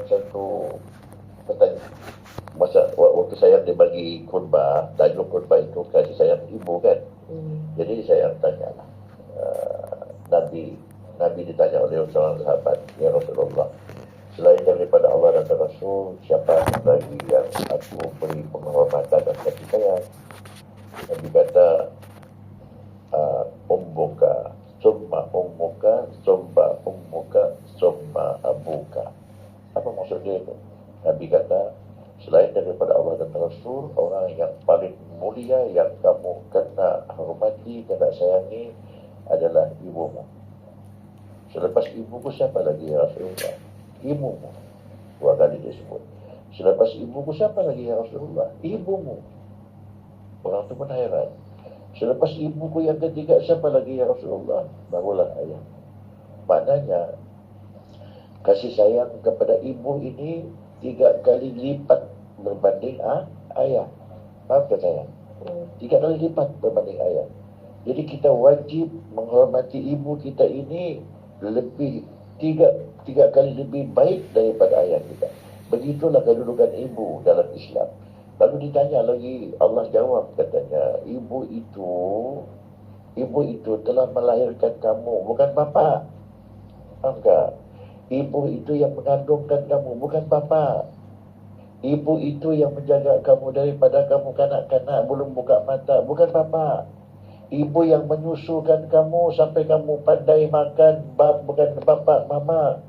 satu pertanyaan. Waktu saya dibagi khutbah, tajuk khutbah itu kasih sayang ibu kan. Jadi saya tanya lah, Nabi ditanya oleh seorang sahabat, ya Rasulullah, selain daripada Allah dan Rasul, siapa lagi yang aku beri penghormatan dan kasih sayang? Nabi kata, ummuka, summa ummuka, summa ummuka, summa abuka. Apa maksudnya itu? Nabi kata, selain daripada Allah dan Rasul, orang yang paling mulia yang kamu kena hormati, kena sayangi adalah ibumu. Selepas ibuku siapa lagi ya Rasulullah? Ibumu. 2 kali disebut. Selepas ibuku siapa lagi ya Rasulullah? Ibumu. Orang tu pun heran. Selepas ibuku yang ketiga siapa lagi ya Rasulullah? Barulah ayah. Maknanya kasih sayang kepada ibu ini 3 kali lipat berbanding ayah. Faham tak saya? 3 kali lipat berbanding ayah. Jadi kita wajib menghormati ibu kita ini lebih 3 kali lebih baik daripada ayah kita. Begitulah kedudukan ibu dalam Islam. Lalu ditanya lagi, Allah jawab katanya, ibu itu telah melahirkan kamu, bukan bapa. Faham tak? Ibu itu yang mengandungkan kamu, bukan bapa. Ibu itu yang menjaga kamu daripada kamu kanak-kanak belum buka mata, bukan bapa. Ibu yang menyusukan kamu sampai kamu pandai makan, bukan bapa, mama.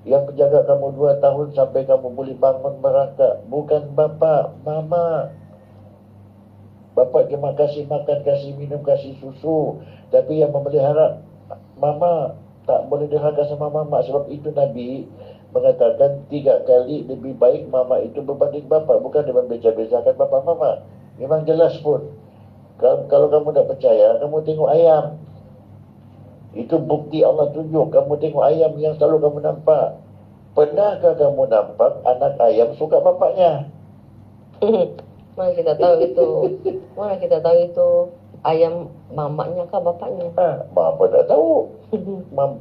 Yang menjaga kamu 2 tahun sampai kamu boleh bangun merangkak, bukan bapa, mama. Bapa cuma kasih makan, kasih minum, kasih susu, tapi yang memelihara mama. Tak boleh derhaka sama mama. Sebab itu Nabi mengatakan 3 kali lebih baik mama itu berbanding bapa. Bukan dia membeza-bezakan bapa mama. Memang jelas pun. Kalau kamu tak percaya, kamu tengok ayam. Itu bukti Allah tunjuk. Kamu tengok ayam yang selalu kamu nampak. Pernahkah kamu nampak anak ayam suka bapaknya? Mana kita tahu itu? Mana kita tahu itu ayam mamaknya kah bapaknya? Bapa tak tahu.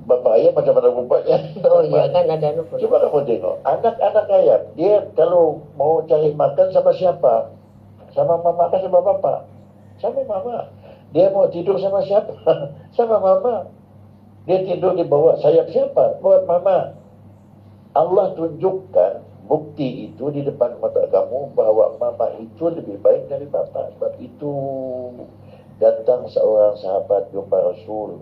Bapa ayam macam mana bapaknya? Oh iya kan ada lupa. Coba kamu tengok. Anak-anak ayam, dia kalau mau cari makan sama siapa? Sama mama kan sama bapa? Sama mama. Dia mau tidur sama siapa? Sama mama. Dia tidur di bawah sayap siapa? Buat mama. Allah tunjukkan bukti itu di depan mata kamu bahawa mama itu lebih baik dari bapa. Sebab itu datang seorang sahabat jumpa Rasul.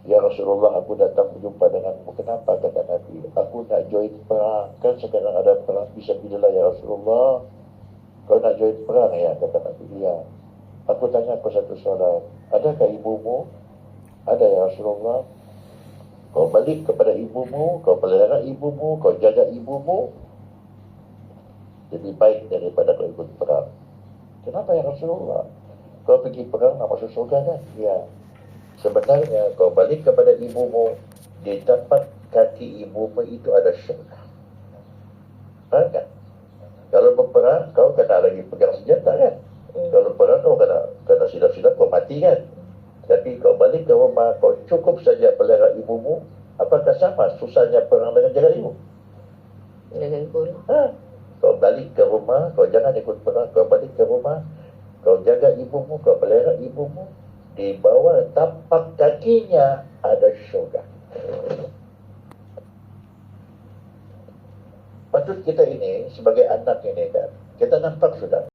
Ya Rasulullah, aku datang berjumpa denganmu. Kenapa? Kata Nabi, aku nak join perang. Kan sekarang ada perang fisabilillah ya Rasulullah. Kau nak join perang ya? Kata Nabi. Ya. Aku tanya kau satu soalan. Adakah ibumu? Ada ya Rasulullah. Kau balik kepada ibumu, kau pelihara ibumu, kau jaga ibumu, lebih baik daripada kau ikut perang. Kenapa ya Rasulullah? Kau pergi perang nak masuk surga kan? Ya. Sebenarnya kau balik kepada ibumu, di tempat kaki ibumu itu ada syurga. Faham kan? Kalau berperang, kau kena lagi pegang senjata kan? Kalau perang kau kena silap-silap, kau mati kan? Tapi kau balik ke rumah, kau cukup saja pelihara ibumu. Apakah sama susahnya perang dengan jaga ibu? Jaga ibu. Kau balik ke rumah, kau jangan ikut perang. Kau balik ke rumah, kau jaga ibumu, kau pelihara ibumu. Di bawah tapak kakinya ada syurga. Patut kita ini sebagai anak ini kan, kita nampak sudah